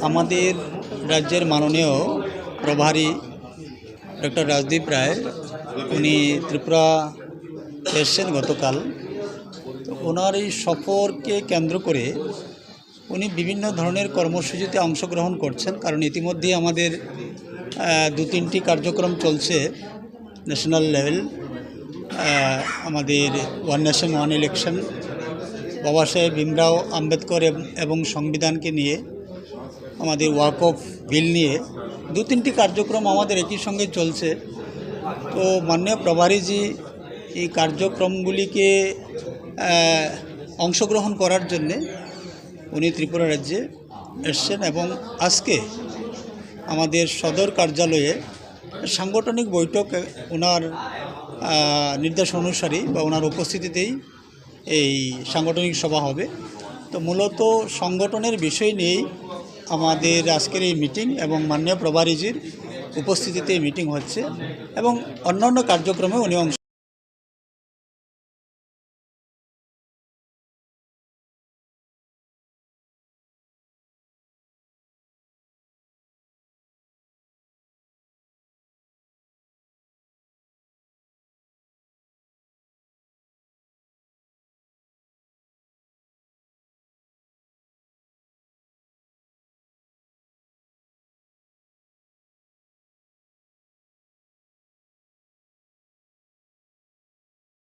আমাদের রাজ্যের মাননীয় প্রভারী ডক্টর রাজদীপ রায় উনি ত্রিপুরা এসেছেন গতকাল। তো ওনার এই সফরকে কেন্দ্র করে উনি বিভিন্ন ধরনের কর্মসূচিতে অংশগ্রহণ করছেন, কারণ ইতিমধ্যে আমাদের 2-3টি কার্যক্রম চলছে ন্যাশনাল লেভেল। আমাদের ওয়ান নেশন ওয়ান ইলেকশন, বাবা সাহেব ভীমরাও আম্বেদকর এবং সংবিধানকে নিয়ে, আমাদের ওয়াক অফ বিল নিয়ে 2-3টি কার্যক্রম আমাদের একই সঙ্গে চলছে। তো মাননীয় প্রভারীজি এই কার্যক্রমগুলিকে অংশগ্রহণ করার জন্যে উনি ত্রিপুরা রাজ্যে এসছেন এবং আজকে আমাদের সদর কার্যালয়ে সাংগঠনিক বৈঠক ওনার নির্দেশ অনুসারে বা ওনার উপস্থিতিতেই এই সাংগঠনিক সভা হবে। তো মূলত সংগঠনের বিষয় নিয়েই আমাদের আজকের এই মিটিং এবং মাননীয় প্রভারীজির উপস্থিতিতে এই মিটিং হচ্ছে এবং অন্যান্য কার্যক্রমে উনি অংশ